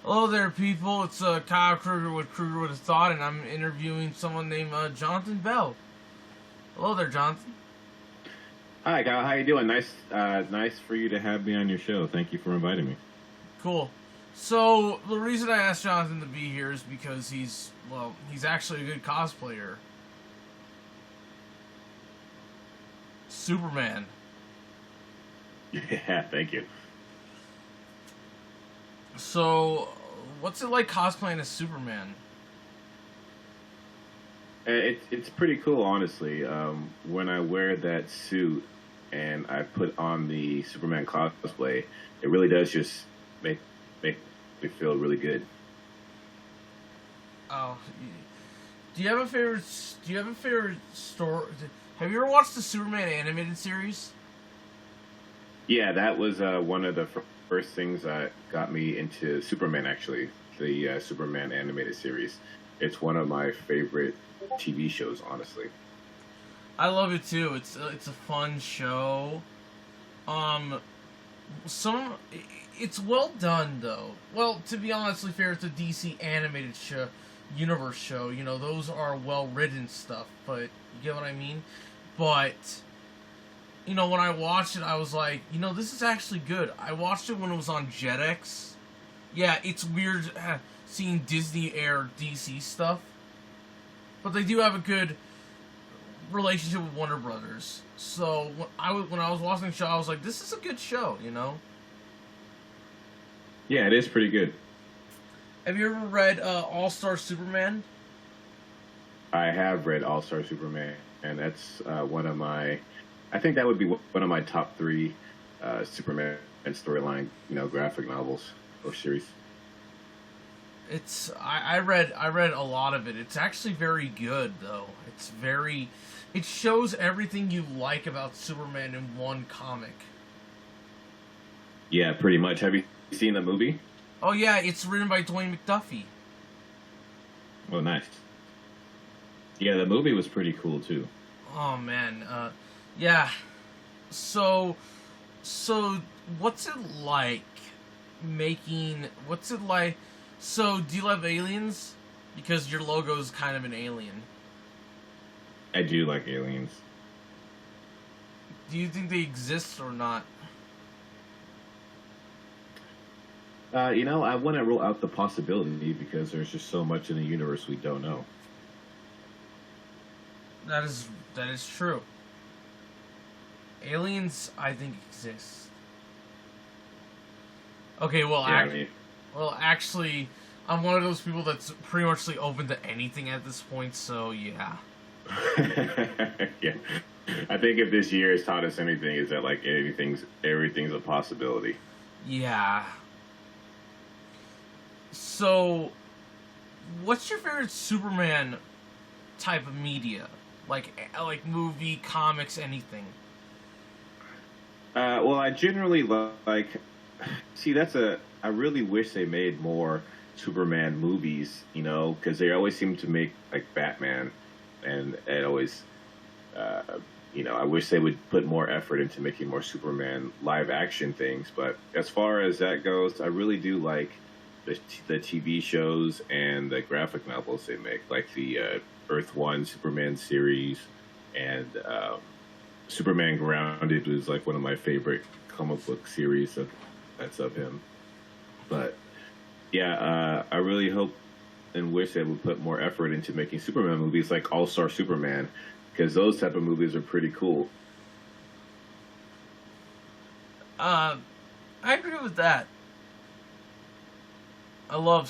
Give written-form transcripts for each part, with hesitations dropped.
Hello there, people. It's Kyle Krueger with Krueger With A Thought, and I'm interviewing someone named Jonathan Belle. Hello there, Jonathan. Hi, Kyle. How you doing? Nice for you to have me on your show. Thank you for inviting me. Cool. So, the reason I asked Jonathan to be here is because he's actually a good cosplayer. Superman. Yeah, thank you. So, what's it like cosplaying as Superman? It's pretty cool, honestly. When I wear that suit and I put on the Superman cosplay, it really does just make me feel really good. Oh, do you have a favorite? Do you have a favorite story? Have you ever watched the Superman animated series? Yeah, that was one of the first things that got me into Superman. Actually, the Superman animated series. It's one of my favorite TV shows, honestly. I love it too. It's a fun show. Um, some it's well done though. Well, to be honestly fair, it's a DC animated show, universe show. You know, those are well written stuff. But you get what I mean. But you know, when I watched it, I was like, you know, this is actually good. I watched it when it was on Jetix. Yeah, it's weird seeing Disney air DC stuff, but they do have a good relationship with Warner Brothers. So when I was watching the show, I was like, this is a good show, you know? Yeah, it is pretty good. Have you ever read All-Star Superman? I have read All Star Superman, and that's one of my. I think that would be one of my top three Superman storyline, graphic novels or series. I read a lot of it. It's actually very good though. It shows everything you like about Superman in one comic. Yeah, pretty much. Have you seen the movie? Oh yeah, it's written by Dwayne McDuffie. Oh, nice. Yeah, the movie was pretty cool too. Oh man, yeah. So, what's it like making? What's it like? So, do you love aliens? Because your logo is kind of an alien. I do like aliens. Do you think they exist or not? I want to rule out the possibility because there's just so much in the universe we don't know. That is true. Aliens, I think, exist. Okay, well, Yeah, actually, I'm one of those people that's pretty much open to anything at this point. So yeah. yeah. I think if this year has taught us anything, is that like everything's a possibility. Yeah. So, what's your favorite Superman type of media? Like movie, comics, anything. Well, I generally like. See, I really wish they made more Superman movies. Because they always seem to make like Batman, and it always. I wish they would put more effort into making more Superman live action things. But as far as that goes, I really do like the TV shows and the graphic novels they make, like the Earth One Superman series, and Superman Grounded was like one of my favorite comic book series that's of him. But yeah, I really hope and wish they would put more effort into making Superman movies like All Star Superman, because those type of movies are pretty cool. I agree with that. I love.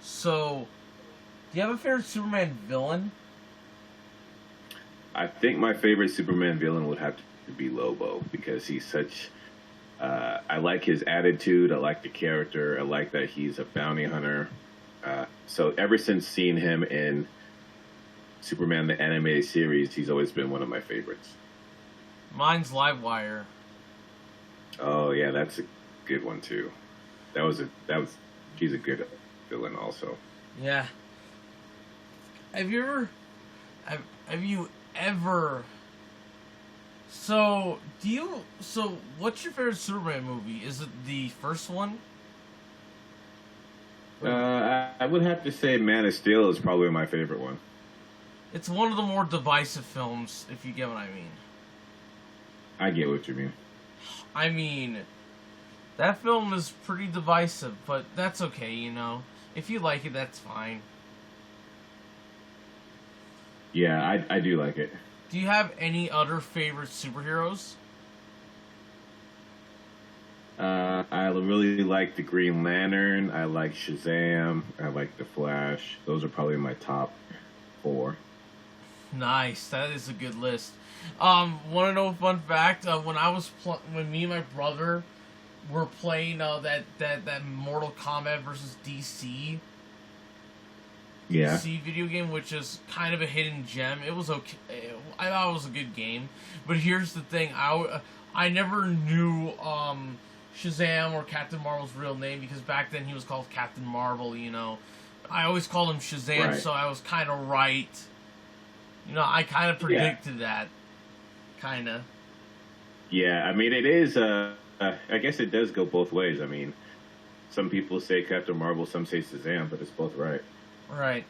So, do you have a favorite Superman villain? I think my favorite Superman villain would have to be Lobo, because he's such. I like his attitude. I like the character. I like that he's a bounty hunter. So ever since seeing him in Superman the animated series, he's always been one of my favorites. Mine's Livewire. Oh yeah, that's a good one too. He's a good villain also. Yeah. Have you ever So, what's your favorite Superman movie? Is it the first one? I would have to say Man of Steel is probably my favorite one. It's one of the more divisive films, if you get what I mean. I get what you mean. I mean, that film is pretty divisive, but that's okay, you know. If you like it, that's fine. Yeah, I do like it. Do you have any other favorite superheroes? I really like the Green Lantern. I like Shazam. I like the Flash. Those are probably my top four. Nice, that is a good list. Want to know a fun fact? When me and my brother were playing that Mortal Kombat versus DC. Yeah. DC video game, which is kind of a hidden gem. It was okay. I thought it was a good game, but here's the thing: I never knew Shazam or Captain Marvel's real name because back then he was called Captain Marvel. You know, I always called him Shazam, Right. so I was kind of right. You know, I kind of predicted that. Kind of. Yeah, I mean, it is. I guess it does go both ways. I mean, some people say Captain Marvel, some say Shazam, but it's both right. Right.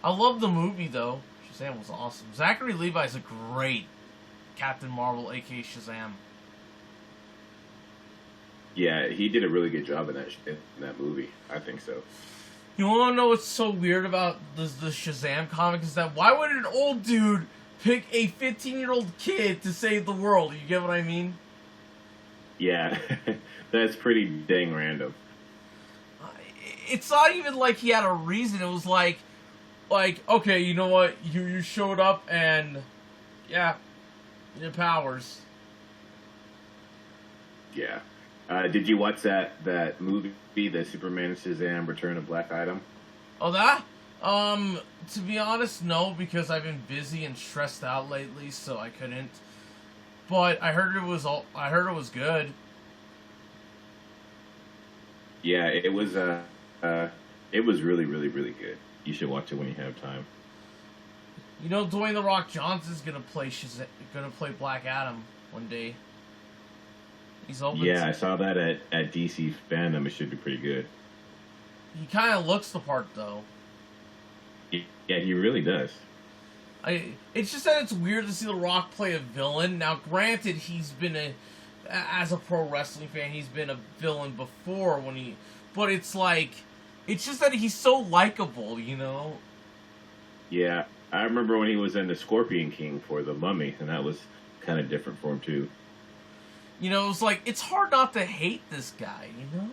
I love the movie though. Shazam was awesome. Zachary Levi's a great Captain Marvel, aka Shazam. Yeah, he did a really good job in that movie. I think so. You want to know what's so weird about the Shazam comic is that why would an old dude pick a 15-year-old kid to save the world? You get what I mean? Yeah, that's pretty dang random. It's not even like he had a reason. It was like, okay, you know what? You showed up and, yeah, your powers. Yeah. Did you watch that movie, the Superman Shazam Return of Black Adam? Oh, that? To be honest, no, because I've been busy and stressed out lately, so I couldn't. But I heard it was good. Yeah, it was. It was really, really, really good. You should watch it when you have time. You know, Dwayne the Rock Johnson's gonna play Black Adam one day. He's open. Yeah, I saw that at DC Fandom. It should be pretty good. He kind of looks the part, though. Yeah, he really does. It's just that it's weird to see The Rock play a villain. Now, granted, he's been as a pro wrestling fan, he's been a villain before but it's like, it's just that he's so likable, you know? Yeah, I remember when he was in the Scorpion King for The Mummy, and that was kind of different for him, too. You know, it's like, it's hard not to hate this guy, you know?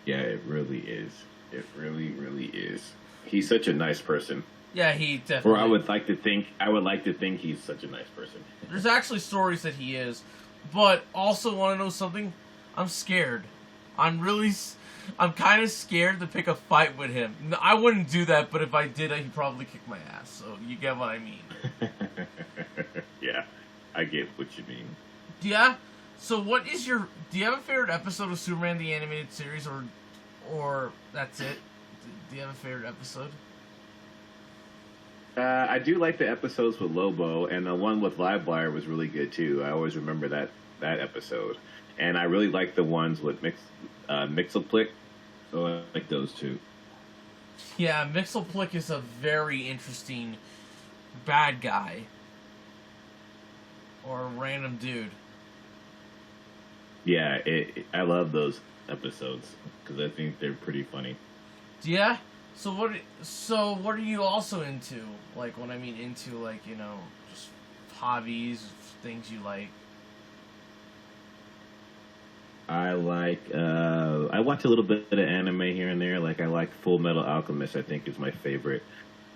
Yeah, it really is. It really, really is. He's such a nice person. Yeah, he definitely. Or I would like to think he's such a nice person. There's actually stories that he is, but also want to know something? I'm scared. I'm kind of scared to pick a fight with him. No, I wouldn't do that, but if I did, he'd probably kick my ass. So you get what I mean. Yeah, I get what you mean. Yeah. So do you have a favorite episode of Superman the Animated Series, or that's it? Do you have a favorite episode? I do like the episodes with Lobo, and the one with Livewire was really good too. I always remember that episode, and I really like the ones with Mixelplick. So I like those two. Yeah, Mixelplick is a very interesting bad guy or a random dude. Yeah, I love those episodes because I think they're pretty funny. Yeah. So what are you also into? Like when I mean into, like, you know, just hobbies, things you like. I watch a little bit of anime here and there. Like I like Full Metal Alchemist. I think is my favorite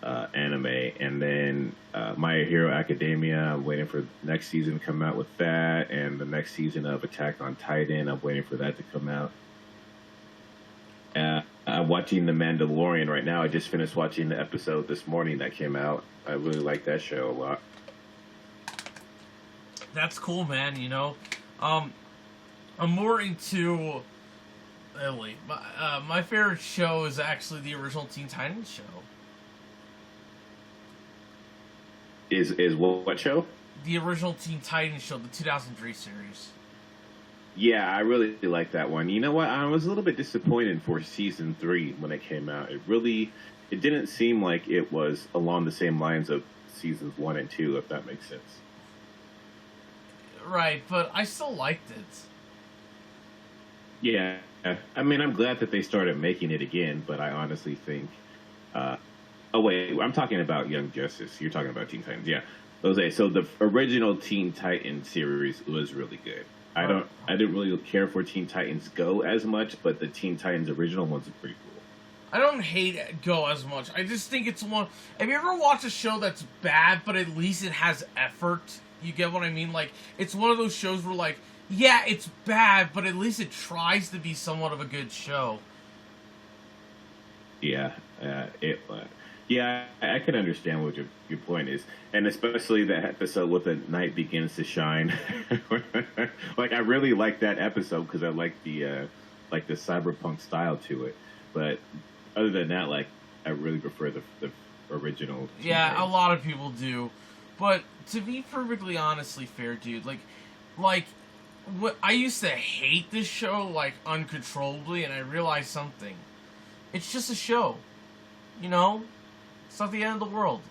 anime, and then My Hero Academia. I'm waiting for next season to come out with that, and the next season of Attack on Titan. I'm waiting for that to come out. I'm watching The Mandalorian right now. I just finished watching the episode this morning that came out. I really like that show a lot. That's cool, man. You know, I'm more into. Really, my favorite show is actually the original Teen Titans show. Is what show? The original Teen Titans show, the 2003 series. Yeah, I really like that one. You know what? I was a little bit disappointed for season 3 when it came out. It didn't seem like it was along the same lines of seasons 1 and 2, if that makes sense. Right, but I still liked it. Yeah, I mean, I'm glad that they started making it again, but I honestly think. Oh wait, I'm talking about Young Justice. You're talking about Teen Titans, yeah. Okay, so the original Teen Titans series was really good. I didn't really care for Teen Titans Go as much, but the Teen Titans original ones are pretty cool. I don't hate Go as much. I just think it's one. Have you ever watched a show that's bad, but at least it has effort? You get what I mean? Like, it's one of those shows where, like, yeah, it's bad, but at least it tries to be somewhat of a good show. Yeah, yeah, I can understand what your point is, and especially that episode with the night begins to shine. Like, I really like that episode because I like the cyberpunk style to it. But other than that, like, I really prefer the original. Yeah, a lot of people do. But to be perfectly honestly fair, dude, like what I used to hate this show like uncontrollably, and I realized something. It's just a show, you know. It's not the end of the world.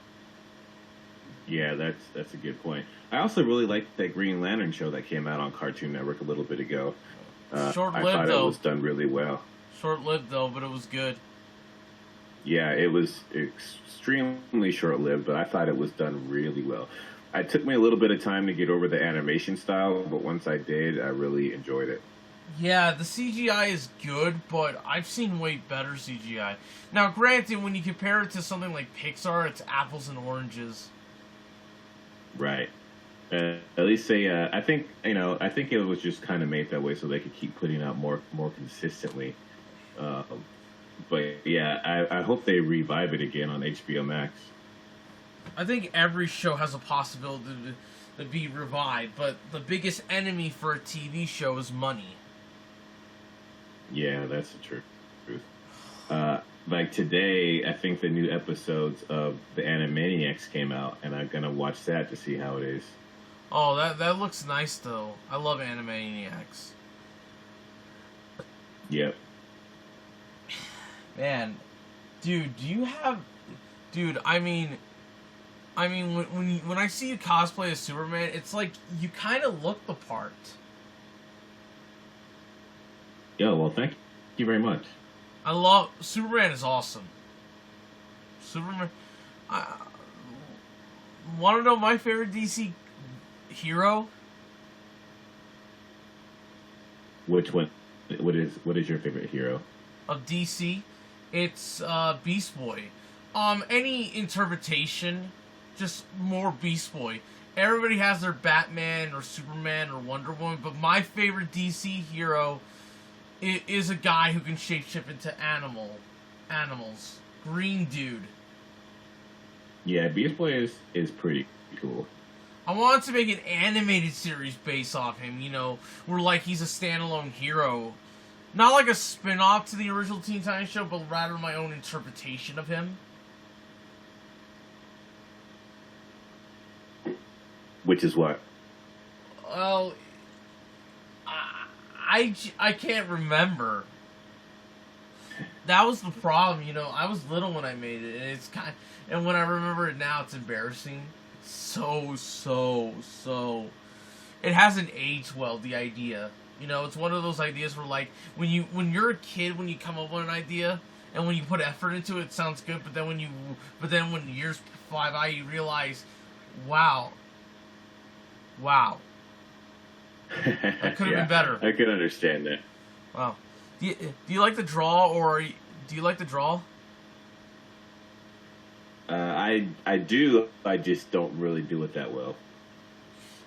Yeah, that's a good point. I also really liked that Green Lantern show that came out on Cartoon Network a little bit ago. Short-lived, I thought though. it was done really well. Short-lived, though, but it was good. Yeah, it was extremely short-lived, but I thought it was done really well. It took me a little bit of time to get over the animation style, but once I did, I really enjoyed it. Yeah, the CGI is good, but I've seen way better CGI. Now, granted, when you compare it to something like Pixar, it's apples and oranges. Right. At least I think it was just kind of made that way so they could keep putting out more consistently. But yeah, I hope they revive it again on HBO Max. I think every show has a possibility to be revived, but the biggest enemy for a TV show is money. Yeah, that's the truth. Like today, I think the new episodes of the Animaniacs came out, and I'm gonna watch that to see how it is. Oh, that looks nice though. I love Animaniacs. Yep. Man, dude, I mean, when I see you cosplay as Superman, it's like you kind of look the part. Yeah, well, thank you very much. I love Superman is awesome. Superman. Want to know my favorite DC hero? Which one? What is your favorite hero Of DC? It's Beast Boy. Any interpretation, just more Beast Boy. Everybody has their Batman or Superman or Wonder Woman, but my favorite DC hero is a guy who can shapeshift into animals. Green dude. Yeah, Beast Boy is pretty cool. I wanted to make an animated series based off him, you know, where like he's a standalone hero. Not like a spin-off to the original Teen Titans show, but rather my own interpretation of him. Which is what? Well, I can't remember. That was the problem, you know. I was little when I made it, and when I remember it now, it's embarrassing. So. It hasn't aged well. The idea, you know, it's one of those ideas where, like, when you're a kid, when you come up with an idea, and when you put effort into it, it sounds good. But then when years fly by, you realize, wow. That could have been better. I can understand that. Wow. Do you like to draw, or do you like to draw? I do. I just don't really do it that well.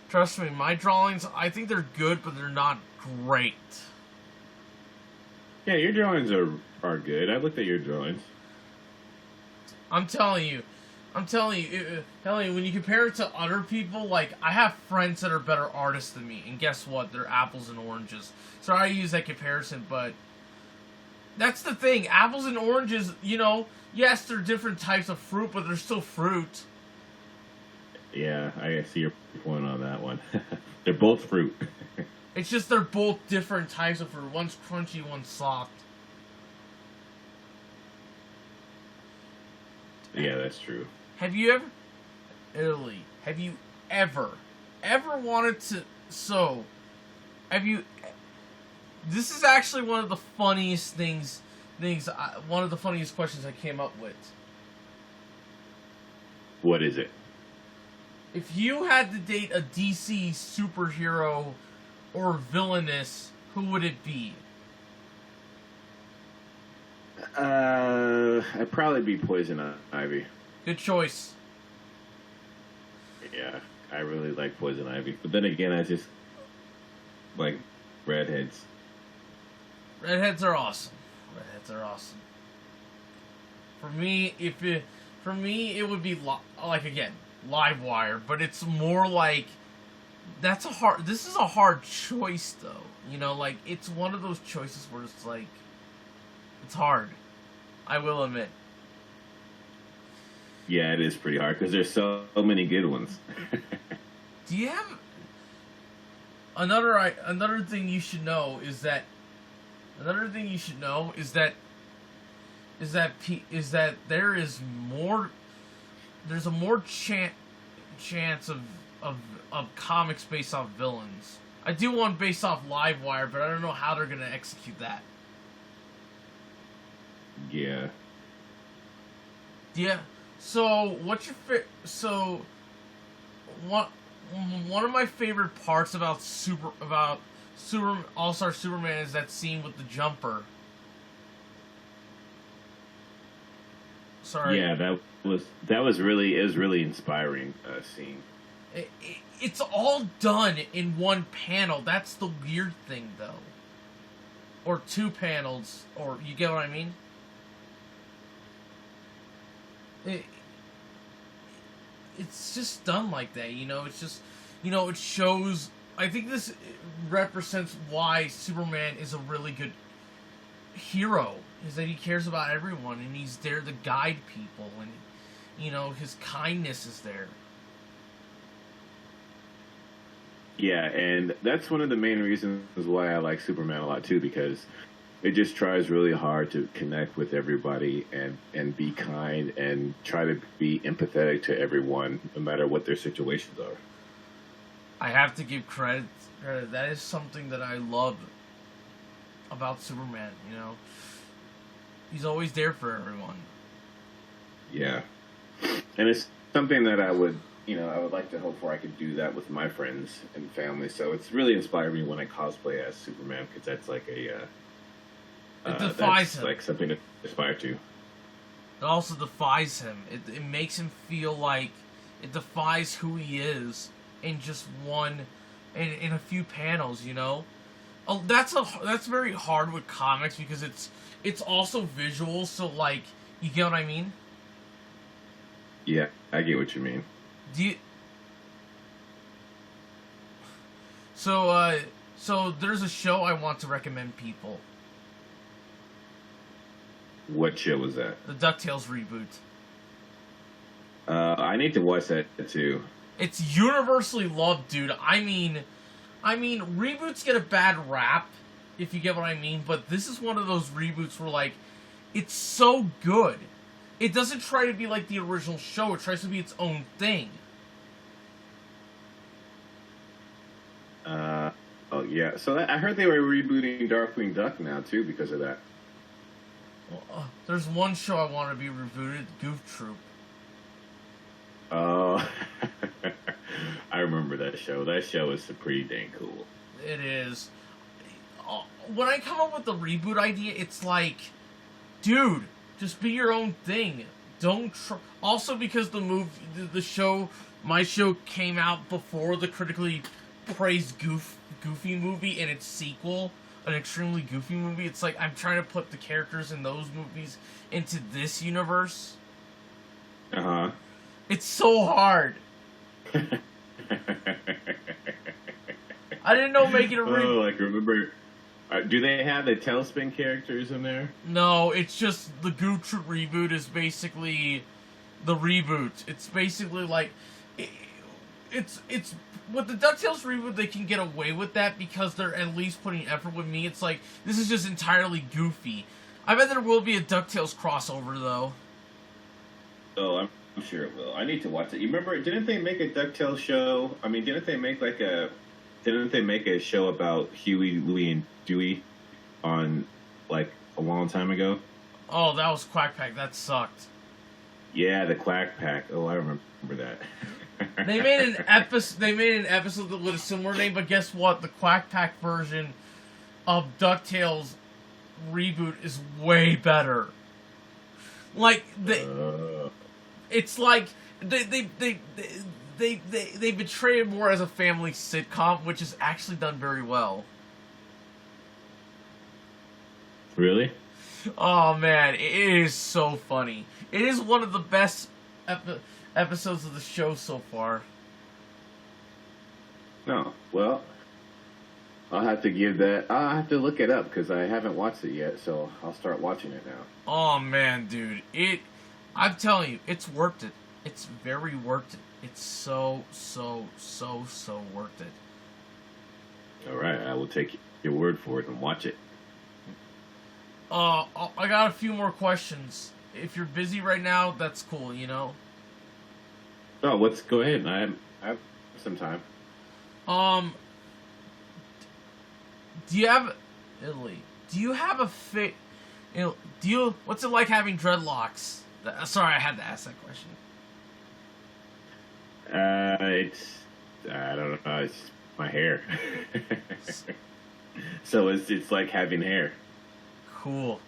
Trust me, my drawings, I think they're good, but they're not great. Yeah, your drawings are good. I looked at your drawings. I'm telling you, when you compare it to other people, like, I have friends that are better artists than me, and guess what? They're apples and oranges. So I use that comparison, but that's the thing. Apples and oranges, you know, yes, they're different types of fruit, but they're still fruit. Yeah, I see your point on that one. They're both fruit. It's just they're both different types of fruit. One's crunchy, one's soft. Yeah, that's true. Have you ever, Italy? Have you ever wanted to? So, have you? This is actually one of the funniest things. One of the funniest questions I came up with. What is it? If you had to date a DC superhero or villainess, who would it be? I'd probably be Poison Ivy. Good choice. Yeah, I really like Poison Ivy. But then again, I just like redheads. Redheads are awesome. Redheads are awesome. For me, it would be like again, Livewire, but it's more like this is a hard choice though. You know, like it's one of those choices where it's like it's hard. I will admit. Yeah, it is pretty hard because there's so many good ones. Do you have another thing you should know is that there is more there's a more chance of comics based off villains. I do one based off Livewire, but I don't know how they're gonna execute that. Yeah. Yeah. So what's your one of my favorite parts about All-Star Superman is that scene with the jumper. Sorry. Yeah, that was really inspiring scene. It's all done in one panel. That's the weird thing, though. Or two panels, or you get what I mean? It's just done like that, you know? It's just, you know, it shows... I think this represents why Superman is a really good hero, is that he cares about everyone, and he's there to guide people, and, you know, his kindness is there. Yeah, and that's one of the main reasons why I like Superman a lot, too, because it just tries really hard to connect with everybody and be kind and try to be empathetic to everyone, no matter what their situations are. I have to give credit. That is something that I love about Superman, you know. He's always there for everyone. Yeah. And it's something that I would like to hope for I could do that with my friends and family. So it's really inspired me when I cosplay as Superman, because that's like it defies him. Like something to aspire to. It also defies him. It makes him feel like it defies who he is in just in a few panels, you know. Oh, that's very hard with comics because it's also visual. So like, you get what I mean? Yeah, I get what you mean. So there's a show I want to recommend people. What show was that? The DuckTales reboot. I need to watch that too. It's universally loved, dude. I mean, reboots get a bad rap, if you get what I mean, but this is one of those reboots where, like, it's so good. It doesn't try to be like the original show, it tries to be its own thing. Oh, yeah. So I heard they were rebooting Darkwing Duck now, too, because of that. Well, there's one show I want to be rebooted, Goof Troop. Oh, I remember that show. That show is pretty dang cool. It is. When I come up with the reboot idea, it's like, dude, just be your own thing. Don't also because my show came out before the critically praised Goofy movie and its sequel, an extremely goofy movie. It's like I'm trying to put the characters in those movies into this universe. Uh-huh. It's so hard. I didn't know making a reboot. Oh, like remember, do they have the Tailspin characters in there? No, it's just the Goof Troop reboot is basically the reboot. It's basically like it's with the DuckTales reboot, they can get away with that because they're at least putting effort. With me, it's like this is just entirely goofy. I bet there will be a DuckTales crossover though. Oh, I'm sure it will. I need to watch it. You remember? Didn't they make a DuckTales show? I mean, didn't they make a show about Huey, Louie, and Dewey on like a long time ago? Oh, that was Quack Pack. That sucked. Yeah, the Quack Pack. Oh, I remember that. They made an episode. They made an episode with a similar name, but guess what? The Quack Pack version of DuckTales reboot is way better. Like it's like they betray it more as a family sitcom, which is actually done very well. Really? Oh man, it is so funny. It is one of the best episodes of the show so far. No, well, I'll have to look it up because I haven't watched it yet, so I'll start watching it now. Oh man, dude, I'm telling you, it's worth it. It's very worth it. It's so worth it. All right, I will take your word for it and watch it. I got a few more questions. If you're busy right now, that's cool, you know? Oh, let's go ahead. I have some time. Do you have what's it like having dreadlocks? Sorry, I had to ask that question. I don't know. It's my hair. So it's like having hair. Cool.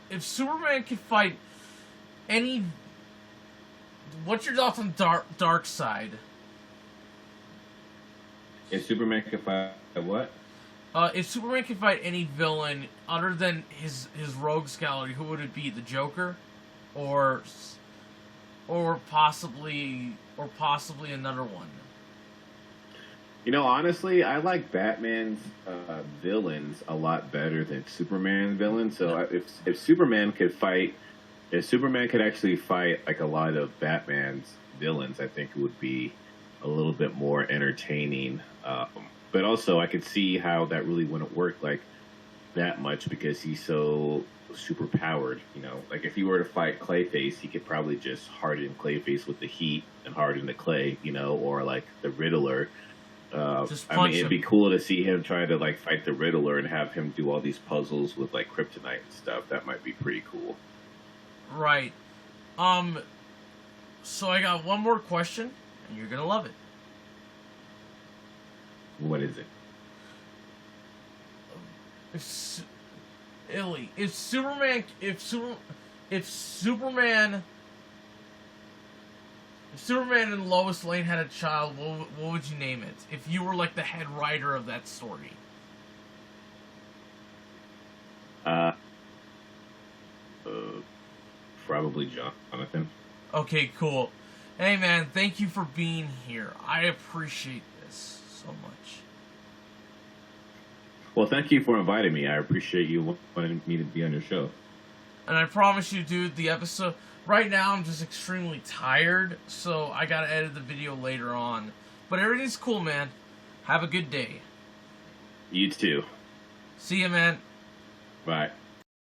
If Superman could fight any, what's your thoughts on Dark Side? If Superman could fight what? If Superman could fight any villain other than his rogues gallery, who would it be? The Joker, or possibly another one? You know, honestly, I like Batman's villains a lot better than Superman villains. So if Superman could actually fight like a lot of Batman's villains, I think it would be a little bit more entertaining. But also, I could see how that really wouldn't work like that much because he's so super powered. You know, like if he were to fight Clayface, he could probably just harden Clayface with the heat and harden the clay. You know, or like the Riddler. It'd be cool to see him try to like fight the Riddler and have him do all these puzzles with like kryptonite and stuff. That might be pretty cool. Right. So I got one more question, and you're gonna love it. What is it? If Superman and Lois Lane had a child, what would you name it? If you were like the head writer of that story. Probably Jonathan. Okay, cool. Hey man, thank you for being here. I appreciate this so much. Well, thank you for inviting me. I appreciate you wanting me to be on your show. And I promise you, dude, the episode... Right now, I'm just extremely tired, so I gotta edit the video later on. But everything's cool, man. Have a good day. You too. See ya, man. Bye.